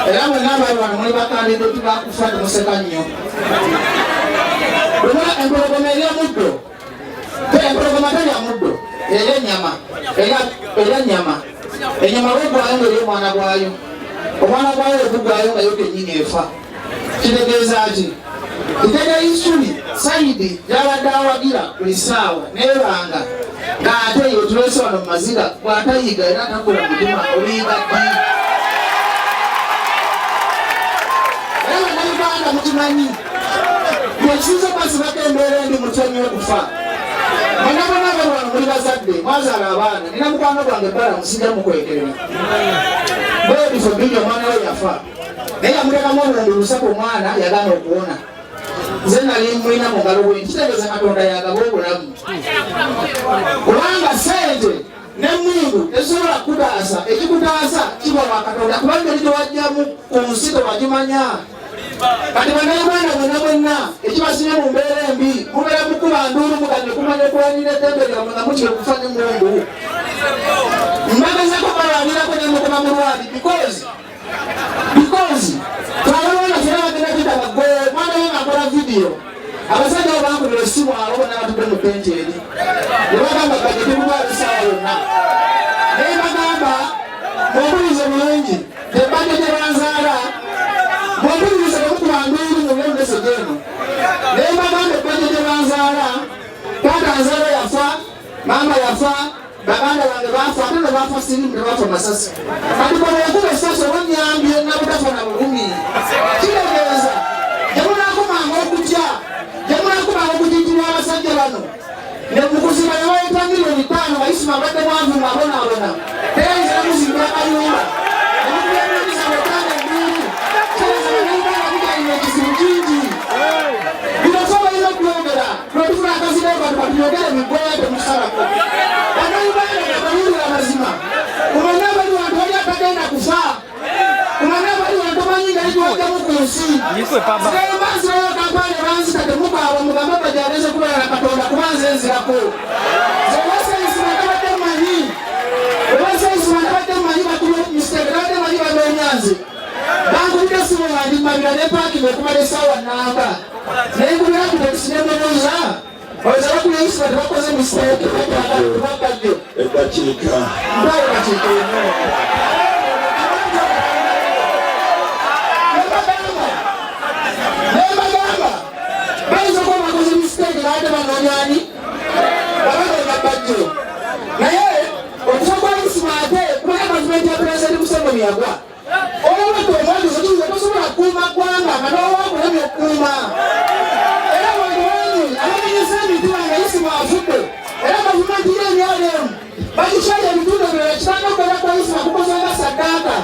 era mwe n'abantu bano muli bakandida tubakufa temuseka nnyo. Bwemula empologoma erya muddo, empologoma talya muddo, erya ennyama, erya nnyama. Ennyama bwegwayo ng'eri omwana gwayo, omwana gwayo ogugwayo nga yo kennyini efa. Kitegeeza ki? Kitega Isuli Saidi yabadde awagira buli ssaawa n'ebanga ng'ate eyo tulese wano mu maziga bw'atayiga era atakola mutima olinga ddi. Era bannayuganda mukimanyi bwekisinza kwasibako embeera endi mutyonyi okufa. Mwenna bonna bali wano muli bazadde mwazaala abaana, nina mukwano gwange ebbala musijja mukwekerera. Bwebifo bbiri omwana we yafa naye yamulekamu obulundu lusatu omwana yagaana okuwona. Nze nali mulina mu ngalo bwe kitegeeza Katonda yagaba obulamu. Kubanga ssente n'emmundu tezisobola kukutaasa, ekikutaasa kiba wa Katonda kubanga eri tewajjamu ku nsi tewagimanya. Kati bannayuganda bonna bonna ekibasinye mu mbeera embi mubeera mukuba nduulu muganye kumanya okuwanira eddembe lyammwe nga mukire kufa n'emmundu. Mbagezeko balwanirako ne mukuba mulwali because twabona fena bagenda kwita bagwe mwana we ng'akola vidiyo abasajja abo bankubira essimu abo bonna batudde mu benchi eri ne bagamba ganye tebugwala essaawa yonna naye bagamba mumpulirize bulungi ebadde gye banzaala mumpulirize temukuba nduulu mu byomulese gyeno naye bagamba ebadde gye banzaala taata nzaala yafa mama yafa baganda bange bafa ate ne bafa sirimu ne bafa masasi. Kati bwe yakuba essasi obanyambye nabutafa na bulumi. Kitegeeza gye munaakomanga okutya, gye munaakomanga okujijjirwa abasajja bano ne mukuzimba ne bayita miliyoni 5 bayisima abadde mwanvu ng'abonaabona teyayinza muzimba amayumba ne mukulembereza botanga embiiri kitegeeza bannayuganda mugalina ekizibu kingi. Bino so balina okwogera lwetufuna akazina abantu batuyogere migoya temusalako. Mazima kumanya bali wantu bali atagenda kufa, kumanya bali wantu banyinga lijwaga mukunsi sikayo banzi wayo kampani banzita temukaaba mugamba bajaleze kubeera Katonda kubanza enzirako zewasayisima tabadde manyi ewasayisima tabadde manyi batulo mistake tabadde manyi badonyanze bankubidde simu ngandimabira ne paaki bekumala essaawa namba naye nkubira kutekisinemonoza oyinza bakuba ekisiba tebakoze mistake tebakadde ebakiika mbaye bakiika yenna nebagamba bayinza okuba bakoze mistake naate banonyani babaga bajjo naye okufa kwa isima ate kubanga gavumenti ya pulezidenti Museveni yagwa olwatu omwajuzo tuyinza tosobola kukuuma ggwanga nga nowabulemi okukuuma era wandiwanyu abamenyesa emitima nga isima afudde era gavumenti y'ebyalemu bakishaye ebitundu ebirala kitanga okukola kwa isima kukozanga saddaaka